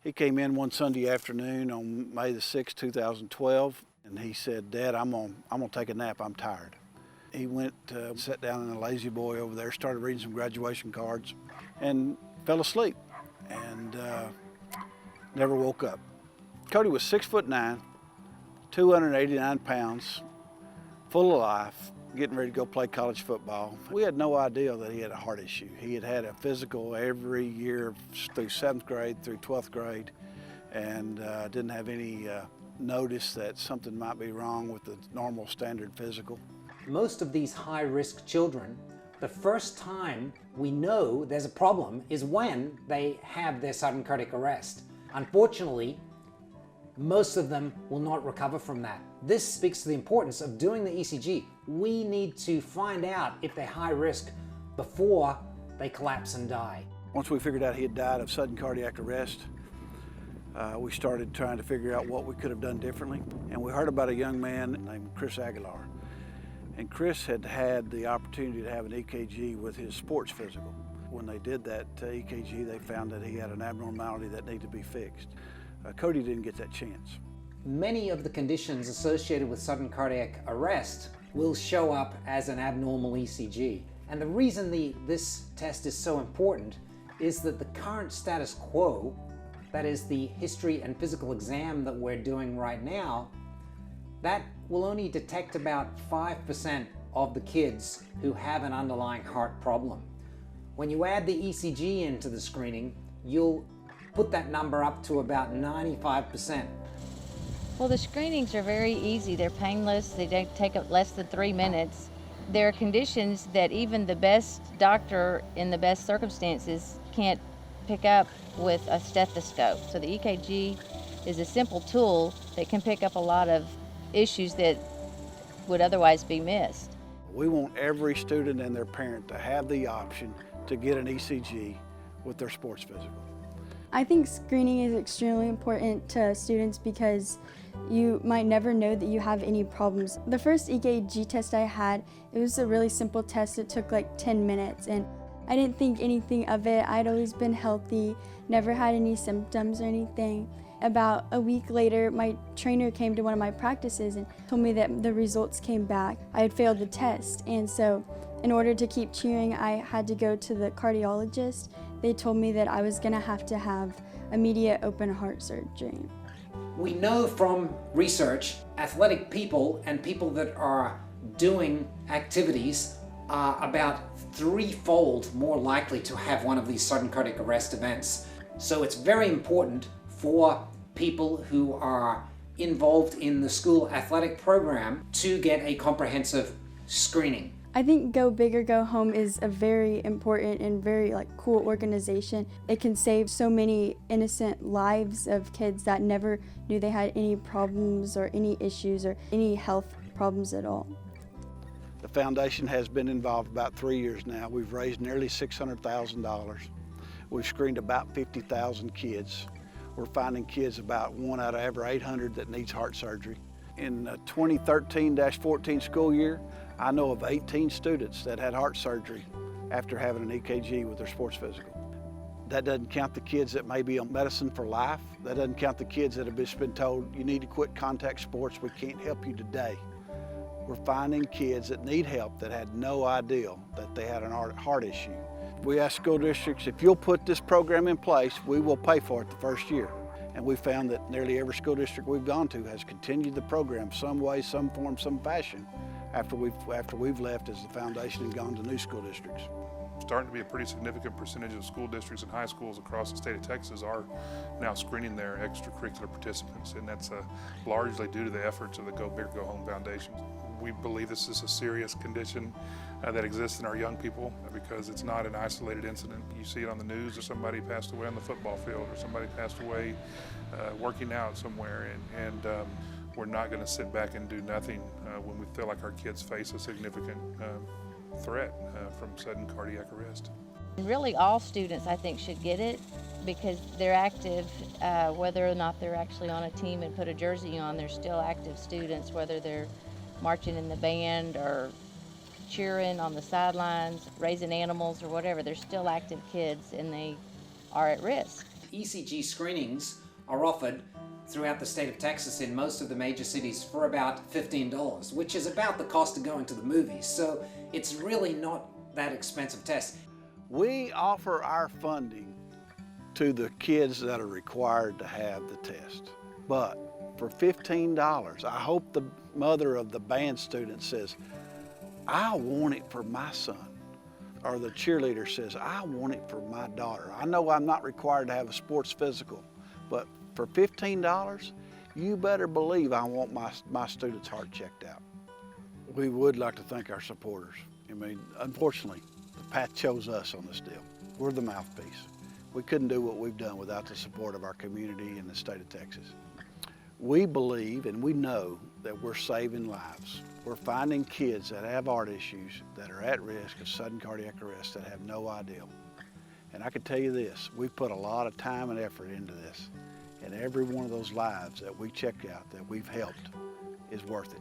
He came in one Sunday afternoon on May the 6th, 2012, and he said, "Dad, I'm gonna take a nap, I'm tired." He went, sat down in a lazy boy over there, started reading some graduation cards, and fell asleep, and never woke up. Cody was 6'9", 289 pounds, full of life, getting ready to go play college football. We had no idea that he had a heart issue. He had had a physical every year through 7th grade, through 12th grade, and didn't have any notice that something might be wrong with the normal standard physical. Most of these high-risk children, the first time we know there's a problem is when they have their sudden cardiac arrest. Unfortunately, most of them will not recover from that. This speaks to the importance of doing the ECG. We need to find out if they're high risk before they collapse and die. Once we figured out he had died of sudden cardiac arrest, we started trying to figure out what we could have done differently. And we heard about a young man named Chris Aguilar. And Chris had had the opportunity to have an EKG with his sports physical. When they did that EKG, they found that he had an abnormality that needed to be fixed. Cody didn't get that chance. Many of the conditions associated with sudden cardiac arrest will show up as an abnormal ECG. And the reason this test is so important is that the current status quo, that is the history and physical exam that we're doing right now, that will only detect about 5% of the kids who have an underlying heart problem. When you add the ECG into the screening, you'll put that number up to about 95%. Well, the screenings are very easy. They're painless. They take up less than 3 minutes. There are conditions that even the best doctor in the best circumstances can't pick up with a stethoscope. So the EKG is a simple tool that can pick up a lot of issues that would otherwise be missed. We want every student and their parent to have the option to get an ECG with their sports physical. I think screening is extremely important to students because you might never know that you have any problems. The first EKG test I had, it was a really simple test. It took like 10 minutes and I didn't think anything of it. I'd always been healthy, never had any symptoms or anything. About a week later, my trainer came to one of my practices and told me that the results came back. I had failed the test, and so in order to keep cheering, I had to go to the cardiologist. They told me that I was gonna have to have immediate open heart surgery. We know from research, athletic people and people that are doing activities are about 3-fold more likely to have one of these sudden cardiac arrest events. So it's very important for people who are involved in the school athletic program to get a comprehensive screening. I think Go Big or Go Home is a very important and very cool organization. It can save so many innocent lives of kids that never knew they had any problems or any issues or any health problems at all. The foundation has been involved about 3 years now. We've raised nearly $600,000. We've screened about 50,000 kids. We're finding kids about 1 out of every 800 that needs heart surgery. In the 2013-14 school year, I know of 18 students that had heart surgery after having an EKG with their sports physical. That doesn't count the kids that may be on medicine for life. That doesn't count the kids that have just been told, you need to quit contact sports, we can't help you today. We're finding kids that need help that had no idea that they had an heart issue. We asked school districts, if you'll put this program in place, we will pay for it the first year. And we found that nearly every school district we've gone to has continued the program some way, some form, some fashion after we've left as the foundation and gone to new school districts. Starting to be a pretty significant percentage of school districts and high schools across the state of Texas are now screening their extracurricular participants, and that's largely due to the efforts of the Go Big or Go Home Foundation. We believe this is a serious condition that exists in our young people because it's not an isolated incident. You see it on the news, or somebody passed away on the football field, or somebody passed away working out somewhere, and we're not going to sit back and do nothing when we feel like our kids face a significant threat from sudden cardiac arrest. Really, all students, I think, should get it because they're active, whether or not they're actually on a team and put a jersey on, they're still active students, whether they're marching in the band or cheering on the sidelines, raising animals or whatever. They're still active kids and they are at risk. ECG screenings are offered throughout the state of Texas in most of the major cities for about $15, which is about the cost of going to the movies. So it's really not that expensive test. We offer our funding to the kids that are required to have the test. But for $15, I hope the mother of the band student says, I want it for my son. Or the cheerleader says, I want it for my daughter. I know I'm not required to have a sports physical, but for $15, you better believe I want my student's heart checked out. We would like to thank our supporters. I mean, unfortunately, the PATH chose us on this deal. We're the mouthpiece. We couldn't do what we've done without the support of our community and the state of Texas. We believe and we know that we're saving lives. We're finding kids that have heart issues that are at risk of sudden cardiac arrest that have no idea. And I can tell you this, we've put a lot of time and effort into this, and every one of those lives that we check out that we've helped is worth it.